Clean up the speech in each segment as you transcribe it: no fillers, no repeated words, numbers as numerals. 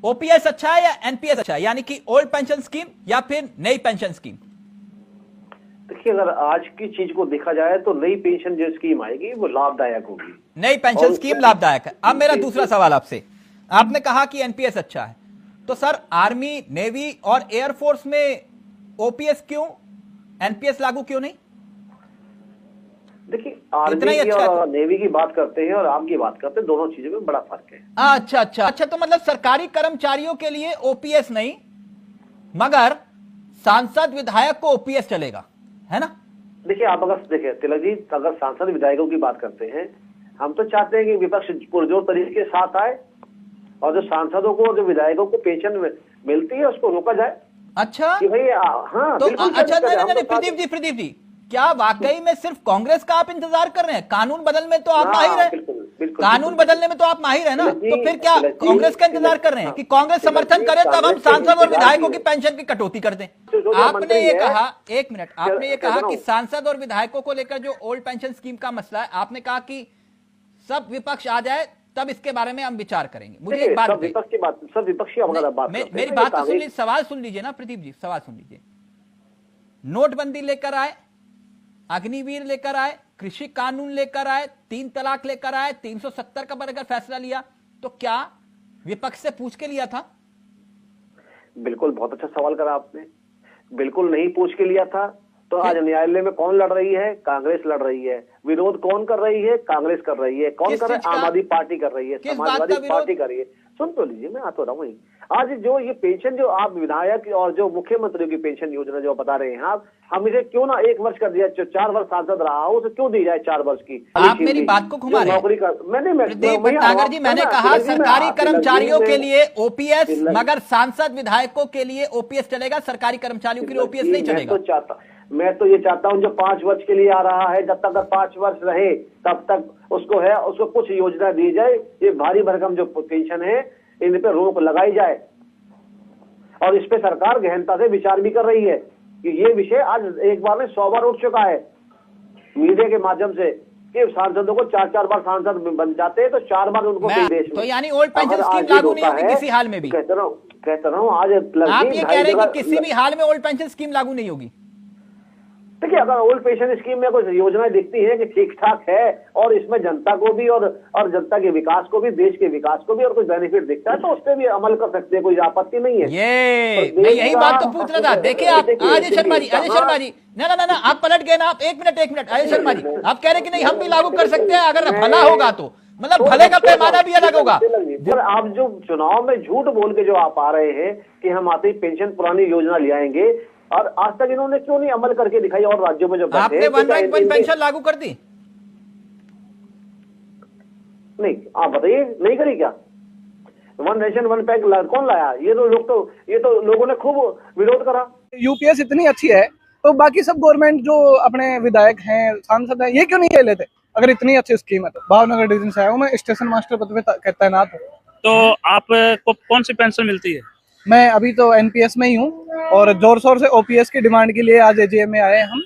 OPS अच्छा है या एनपीएस अच्छा है, यानी कि ओल्ड पेंशन स्कीम या फिर नई पेंशन स्कीम? देखिए, अगर आज की चीज को देखा जाए तो नई पेंशन जो स्कीम आएगी वो लाभदायक होगी। नई पेंशन स्कीम लाभदायक है। अब मेरा दूसरा सवाल आपसे, आपने कहा कि एनपीएस अच्छा है, तो सर आर्मी, नेवी और एयरफोर्स में ओपीएस क्यों, एनपीएस लागू क्यों नहीं? देखिए, आर्मी की और नेवी की बात करते हैं और आर्मी की बात करते हैं, दोनों चीजों में बड़ा फर्क है। अच्छा अच्छा अच्छा, तो मतलब सरकारी कर्मचारियों के लिए ओपीएस नहीं, मगर सांसद विधायक को ओपीएस चलेगा, है ना? देखिए, आप अगर देखिए तिलक जी, अगर सांसद विधायकों की बात करते हैं, हम तो चाहते हैं कि विपक्ष पुरजोर तरीके के साथ आए और जो सांसदों को, जो विधायकों को पेंशन मिलती है उसको रोका जाए। अच्छा कि भाई हाँ, तो अच्छा, नहीं प्रदीप जी, क्या वाकई में सिर्फ कांग्रेस का आप इंतजार कर रहे हैं? कानून बदलने में तो आप माहिर हैं, कानून बदलने में तो आप माहिर है ना, तो फिर क्या कांग्रेस का इंतजार कर रहे हैं कि कांग्रेस समर्थन करे तब हम सांसद और विधायकों की पेंशन की कटौती कर दें? आपने ये कहा, एक मिनट, आपने ये कहा कि सांसद और विधायकों को लेकर जो ओल्ड पेंशन स्कीम का मसला है, आपने कहा कि सब विपक्ष आ जाए तब इसके बारे में हम विचार करेंगे। मुझे एक बात, सब विपक्षी मेरी बात तो सुन लीजिए, सवाल सुन लीजिए ना प्रदीप जी, सवाल सुन लीजिए। नोटबंदी लेकर आए, अग्निवीर लेकर आए, कृषि कानून लेकर आए, 3 तलाक लेकर आए, 370 का अगर फैसला लिया, तो क्या विपक्ष से पूछ के लिया था? बिल्कुल, बहुत अच्छा सवाल करा आपने। बिल्कुल नहीं पूछ के लिया था तो आज न्यायालय में कौन लड़ रही है? कांग्रेस लड़ रही है। विरोध कौन कर रही है? कांग्रेस कर रही है। कौन कर रहा है? आम आदमी पार्टी कर रही है, समाजवादी पार्टी कर रही है। सुन तो लीजिए, मैं आ तो रहा हूँ। आज जो ये पेंशन जो आप विधायक और जो मुख्यमंत्री की पेंशन योजना जो बता रहे हैं आप, हम इसे क्यों ना 1 वर्ष कर दिया, जो 4 वर्ष सांसद रहा हो उसे क्यों दी जाए 4 वर्ष की? आप मेरी बात को घुमा रहे हैं। प्रदीप भटनागर जी, मैंने कहा सरकारी कर्मचारियों के लिए ओपीएस, मगर सांसद विधायकों के लिए ओपीएस चलेगा, सरकारी कर्मचारियों के लिए ओपीएस नहीं चलेगा। मैं तो ये चाहता हूं जो 5 वर्ष के लिए आ रहा है, जब तक 5 वर्ष रहे तब तक उसको कुछ योजना दी जाए। ये भारी भरकम जो पेंशन है इन पे रोक लगाई जाए और इस पे सरकार गहनता से विचार भी कर रही है कि ये विषय आज एक बार में 100 बार उठ चुका है मीडिया के माध्यम से कि सांसदों को 4-4 बार सांसद बन जाते हैं तो 4 बार उनको देश में, तो यानी ओल्ड पेंशन स्कीम लागू नहीं होगी किसी हाल में भी? कहता रहा हूँ आज आप ये कह रहे हैं कि किसी भी हाल में ओल्ड पेंशन स्कीम लागू नहीं होगी? देखिए, अगर ओल्ड पेंशन स्कीम में कुछ योजनाएं दिखती हैं कि ठीक ठाक है और इसमें जनता को भी और जनता के विकास को भी, देश के विकास को भी और कुछ बेनिफिट दिखता है तो उस पर भी अमल कर सकते हैं, कोई आपत्ति नहीं है। मैं यही बात तो पूछ रहा था। देखिए आप अजय शर्मा जी, ना आप पलट गए ना, आप एक मिनट अजय शर्मा जी, आप कह रहे कि नहीं हम भी लागू कर सकते हैं अगर भला होगा तो, मतलब भले का पैमाना भी अलग होगा। आप जो चुनाव में झूठ बोल के जो आप आ रहे हैं कि हम आते ही पेंशन पुरानी योजना ले आएंगे, और आज तक इन्होंने क्यों नहीं अमल करके दिखाई? और राज्यों में जो आपने 1 रैंक 1 पेंशन लागू कर दी? नहीं, आप बताइए, नहीं करी क्या? 1 नेशन 1 पैक कौन लाया? ये तो लोगों ने खूब विरोध करा। यूपीएस इतनी अच्छी है तो बाकी सब गवर्नमेंट जो अपने विधायक हैं, सांसद हैं, ये क्यों नहीं ले लेते? अगर इतनी अच्छी स्कीम है तो। भावनगर डिवीजन से आया हूँ मैं, स्टेशन मास्टर पद पे तैनात हूँ। तो आपको कौन सी पेंशन मिलती है? मैं अभी तो एनपीएस में ही हूँ और जोर शोर से ओपीएस की डिमांड के लिए आज एजीएम में आए हम,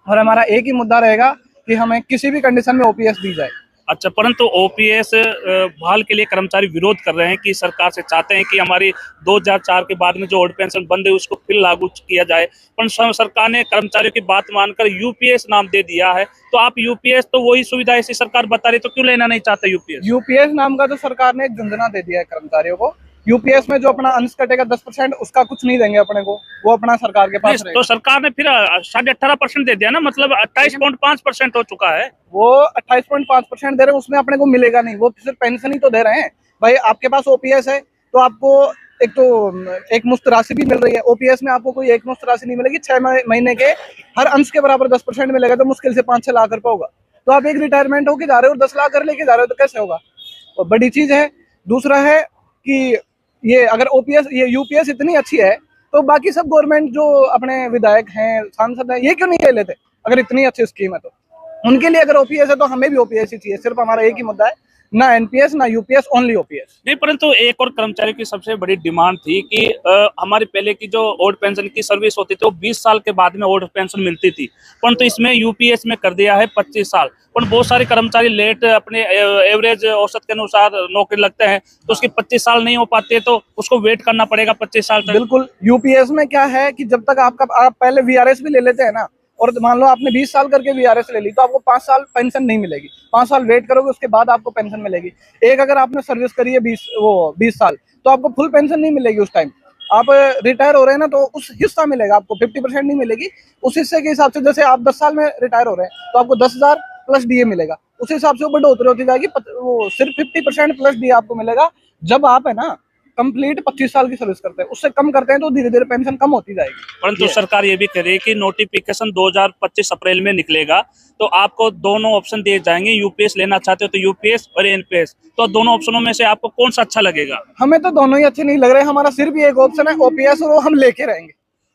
और हमारा एक ही मुद्दा रहेगा कि हमें किसी भी कंडीशन में ओपीएस दी जाए। अच्छा, परंतु ओपीएस बहाल के लिए कर्मचारी विरोध कर रहे हैं कि सरकार से चाहते हैं कि हमारी 2004 के बाद में जो ओल्ड पेंशन बंद है उसको फिर लागू किया जाए, पर सरकार ने कर्मचारियों की बात मानकर यूपीएस नाम दे दिया है। तो आप यूपीएस, तो वही सुविधा ऐसी सरकार बता रही, तो क्यों लेना नहीं चाहते यूपीएस? यूपीएस नाम का तो सरकार ने एक झुंझुना दे दिया है कर्मचारियों को। यूपीएस में जो अपना अंश कटेगा 10%, उसका कुछ नहीं देंगे अपने को, वो अपना सरकार के पास रहेगा। तो सरकार ने फिर 18.5% दे दिया ना, मतलब 28.5% हो चुका है। वो 28.5% दे रहे हैं, उसमें अपने को मिलेगा नहीं, वो सिर्फ पेंशन ही तो दे रहे हैं। भाई आपके पास ओपीएस है तो आपको एक मुफ्त राशि भी मिल रही है। ओपीएस में आपको कोई एक मुफ्त राशि नहीं मिलेगी, 6 महीने के हर अंश के बराबर 10% मिलेगा, तो मुश्किल से 5-6 लाख रुपए होगा। तो आप एक रिटायरमेंट होके जा रहे हो और 10 लाख कर लेके जा रहे हो, तो कैसे होगा? और बड़ी चीज है। दूसरा है कि ये अगर ये यूपीएस इतनी अच्छी है तो बाकी सब गवर्नमेंट जो अपने विधायक हैं, सांसद हैं, ये क्यों नहीं ले लेते? अगर इतनी अच्छी स्कीम है तो उनके लिए अगर ओपीएस है तो हमें भी ओपीएस ही चाहिए। सिर्फ हमारा एक ही मुद्दा है ना एनपीएस ना यूपीएस, ओनली ओपीएस। नहीं, परंतु एक और कर्मचारी की सबसे बड़ी डिमांड थी कि हमारी पहले की जो ओल्ड पेंशन की सर्विस होती थी वो 20 साल के बाद में ओल्ड पेंशन मिलती थी, परंतु इसमें यूपीएस में कर दिया है 25 साल। पर बहुत सारे कर्मचारी लेट अपने एवरेज औसत के अनुसार नौकरी लगते हैं, तो उसकी 25 साल नहीं हो पाते, तो उसको वेट करना पड़ेगा 25 साल तक। बिल्कुल, यूपीएस में क्या है कि जब तक आप पहले वीआरएस भी ले लेते हैं ना, और मान लो आपने 20 साल करके वीआरएस ले ली, तो आपको 5 साल पेंशन नहीं मिलेगी। 5 साल वेट करोगे, उसके बाद आपको पेंशन मिलेगी। एक अगर आपने सर्विस करी है 20 साल, तो आपको फुल पेंशन नहीं मिलेगी। उस टाइम आप रिटायर हो रहे हैं ना, तो उस हिस्सा मिलेगा आपको, 50% नहीं मिलेगी। उस हिस्से के हिसाब से, जैसे आप 10 साल में रिटायर हो रहे हैं तो आपको 10,000 प्लस डीए मिलेगा। उस हिसाब से वो बढ़ोतरी होती जाएगी। वो सिर्फ 50% प्लस डीए आपको मिलेगा जब आप है ना कंप्लीट 25 साल की सर्विस करते हैं। उससे कम करते हैं तो धीरे धीरे पेंशन कम होती जाएगी। परंतु सरकार ये भी कह रही है कि नोटिफिकेशन 2025 अप्रैल में निकलेगा, तो आपको दोनों ऑप्शन दिए जाएंगे। यूपीएस लेना चाहते हो तो यूपीएस और एनपीएस, तो दोनों ऑप्शनों में से आपको कौन सा अच्छा लगेगा? हमें तो दोनों ही अच्छे नहीं लग रहे। हमारा सिर्फ एक ऑप्शन है ओपीएस, और वो हम लेके रहेंगे।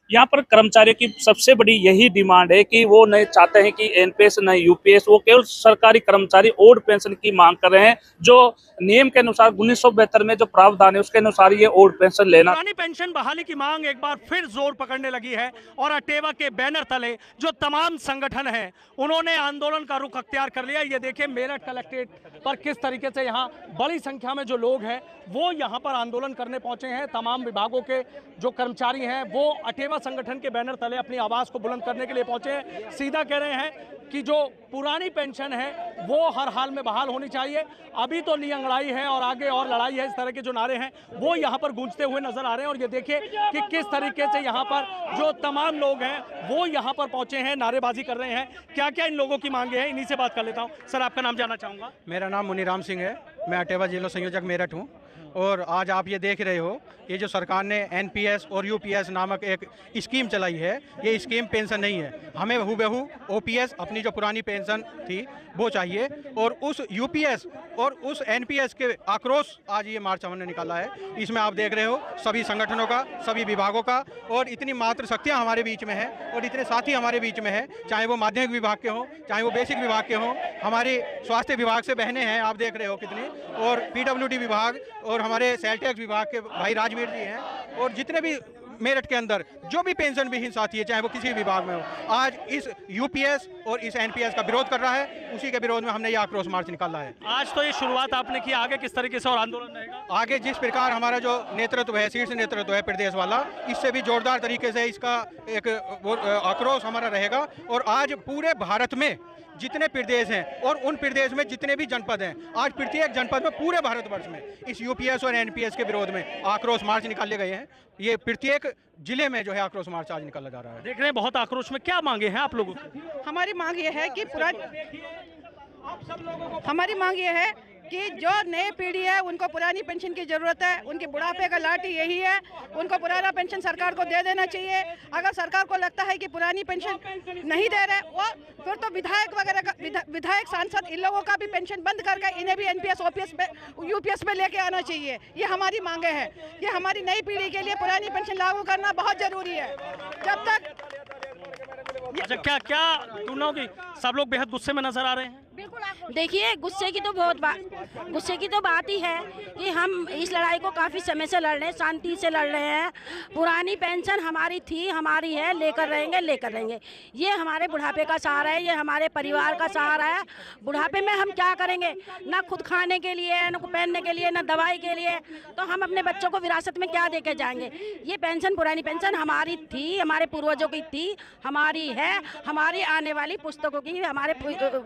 यहाँ पर कर्मचारियों की सबसे बड़ी यही डिमांड है कि वो नहीं चाहते हैं कि एनपीएस न यूपीएस, वो केवल सरकारी कर्मचारी ओल्ड पेंशन की मांग कर रहे हैं, जो नियम के अनुसार 1972 में जो प्रावधान है उसके अनुसार ये ओल्ड पेंशन लेना। पुरानी पेंशन बहाली की मांग एक बार फिर जोर पकड़ने लगी है और अटेवा के बैनर तले जो तमाम संगठन हैं उन्होंने आंदोलन का रुख अख्तियार कर लिया। ये देखिए मेरठ कलेक्ट्रेट पर किस तरीके से यहाँ बड़ी संख्या में जो लोग हैं वो यहाँ पर आंदोलन करने पहुंचे हैं। तमाम विभागों के जो कर्मचारी हैं वो अटेवा संगठन के बैनर तले अपनी आवाज को बुलंद करने के लिए पहुंचे हैं। सीधा कह रहे हैं कि जो पुरानी पेंशन है वो हर हाल में बहाल होनी चाहिए। अभी तो नियंगड़ाई है और आगे और लड़ाई है, इस तरह के जो नारे हैं वो यहाँ पर गूंजते हुए नजर आ रहे हैं। और ये देखिए कि किस तरीके से यहाँ पर जो तमाम लोग हैं वो यहाँ पर पहुंचे हैं, नारेबाजी कर रहे हैं। क्या क्या इन लोगों की मांगे हैं, इन्हीं से बात कर लेता हूँ। सर, आपका नाम जानना चाहूँगा। मेरा नाम मुनीराम सिंह है, मैं अटेवा जिला संयोजक मेरठ हूँ। और आज आप ये देख रहे हो, ये जो सरकार ने एनपीएस और यूपीएस नामक एक स्कीम चलाई है, ये स्कीम पेंशन नहीं है। हमें हूबहू ओपीएस, अपनी जो पुरानी पेंशन थी वो चाहिए, और उस यूपीएस और उस एनपीएस के आक्रोश आज ये मार्च हमने निकाला है। इसमें आप देख रहे हो सभी संगठनों का, सभी विभागों का, और इतनी मात्र शक्तियाँ हमारे बीच में है और इतने साथी हमारे बीच में है, चाहे वो माध्यमिक विभाग के हों, चाहे वो बेसिक विभाग के हों, हमारी स्वास्थ्य विभाग से बहनें हैं, आप देख रहे हो कितनी, और पीडब्ल्यूडी विभाग और हमारे सेल टैक्स विभाग के भाई राजवीर जी हैं, और जितने भी मेरठ के अंदर जो भी पेंशन विहीन साथी है, चाहे वो किसी विभाग में हो, आज इस यूपीएस और इस एनपीएस का विरोध कर रहा है। उसी के विरोध में हमने ये आक्रोश मार्च निकाला है। आज तो ये शुरुआत आपने की, आगे किस तरीके से और आंदोलन रहेगा? आगे जिस प्रकार हमारा जो नेतृत्व है, शीर्ष नेतृत्व है प्रदेश वाला, इससे भी जोरदार तरीके से इसका एक आक्रोश हमारा रहेगा। और आज पूरे भारत में जितने प्रदेश हैं और उन प्रदेश में जितने भी जनपद हैं, आज प्रत्येक जनपद में पूरे भारतवर्ष में इस यूपीएस और एनपीएस के विरोध में आक्रोश मार्च निकाले गए हैं। ये प्रत्येक जिले में जो है आक्रोश मार्च आज निकाला जा रहा है। देख रहे हैं बहुत आक्रोश में। क्या मांगे हैं आप लोगों की? हमारी मांग ये है कि हमारी मांग ये है कि जो नई पीढ़ी है उनको पुरानी पेंशन की जरूरत है। उनके बुढ़ापे का लाठी यही है, उनको पुराना पेंशन सरकार को दे देना चाहिए। अगर सरकार को लगता है कि पुरानी पेंशन नहीं दे रहे वो, फिर तो विधायक वगैरह का, विधायक सांसद इन लोगों का भी पेंशन बंद करके इन्हें भी एनपीएस ओपीएस पे यूपीएस पे लेके आना चाहिए। ये हमारी मांगे हैं। ये हमारी नई पीढ़ी के लिए पुरानी पेंशन लागू करना बहुत जरूरी है। जब तक अच्छा, क्या क्या सुनो कि सब लोग बेहद गुस्से में नजर आ रहे हैं? देखिए, गुस्से की तो बात ही है कि हम इस लड़ाई को काफ़ी समय से लड़ रहे हैं, शांति से लड़ रहे हैं। पुरानी पेंशन हमारी थी, हमारी है, लेकर रहेंगे। ये हमारे बुढ़ापे का सहारा है, ये हमारे परिवार का सहारा है। बुढ़ापे में हम क्या करेंगे? ना खुद खाने के लिए, ना पहनने के लिए, ना दवाई के लिए, तो हम अपने बच्चों को विरासत में क्या देके जाएंगे? ये पेंशन, पुरानी पेंशन हमारी थी, हमारे पूर्वजों की थी, हमारी है, हमारी आने वाली पुस्तकों की, हमारे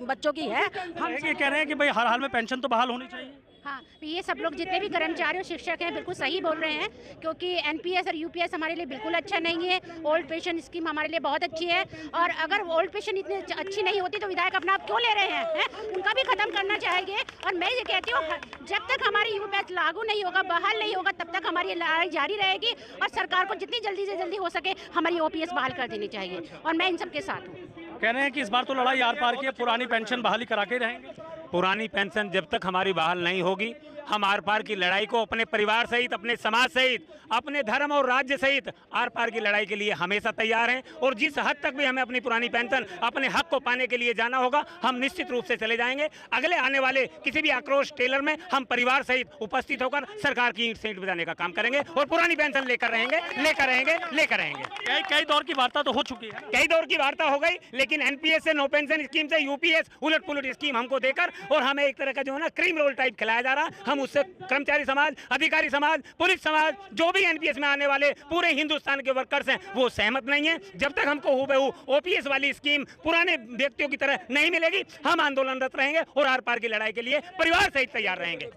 बच्चों की है। हम ये कह रहे हैं कि भाई हर हाल में पेंशन तो बहाल होनी चाहिए। हाँ, ये सब लोग जितने भी कर्मचारी और शिक्षक हैं बिल्कुल सही बोल रहे हैं, क्योंकि एनपीएस और यूपीएस हमारे लिए बिल्कुल अच्छा नहीं है। ओल्ड पेंशन स्कीम हमारे लिए बहुत अच्छी है, और अगर ओल्ड पेंशन इतनी अच्छी नहीं होती तो विधायक अपना आप क्यों ले रहे हैं? उनका भी खत्म करना चाहिए। और मैं ये कहती हूँ, जब तक हमारी यूपीएस लागू नहीं होगा, बहाल नहीं होगा, तब तक हमारी लड़ाई जारी रहेगी। और सरकार को जितनी जल्दी से जल्दी हो सके हमारी ओपीएस बहाल कर देनी चाहिए, और मैं इन सबके साथ हूँ। कह रहे हैं कि इस बार तो लड़ाई आर पार की है, पुरानी पेंशन बहाली करा के रहेंगे। पुरानी पेंशन जब तक हमारी बहाल नहीं होगी हम आर पार की लड़ाई को अपने परिवार सहित, अपने समाज सहित, अपने धर्म और राज्य सहित आर पार की लड़ाई के लिए हमेशा तैयार हैं। और जिस हद तक भी हमें अपनी पुरानी पेंशन, अपने हक को पाने के लिए जाना होगा, हम निश्चित रूप से चले जाएंगे। अगले आने वाले किसी भी आक्रोश टेलर में हम परिवार सहित उपस्थित होकर सरकार की ईंट से ईंट बजाने का काम करेंगे और पुरानी पेंशन लेकर रहेंगे, लेकर रहेंगे, लेकर रहेंगे। कई दौर की वार्ता तो हो चुकी है, कई दौर की वार्ता हो गई, लेकिन एनपीएस से, नो पेंशन स्कीम से, यूपीएस उलट पुलट स्कीम हमको देकर और हमें एक तरह का जो है ना क्रीम रोल टाइप खिलाया जा रहा, हम उससे कर्मचारी समाज, अधिकारी समाज, पुलिस समाज, जो भी एनपीएस में आने वाले पूरे हिंदुस्तान के वर्कर्स हैं, वो सहमत नहीं है। जब तक हमको हुबहू ओपीएस वाली स्कीम पुराने व्यक्तियों की तरह नहीं मिलेगी, हम आंदोलनरत रहेंगे और आर पार की लड़ाई के लिए परिवार सहित तैयार रहेंगे।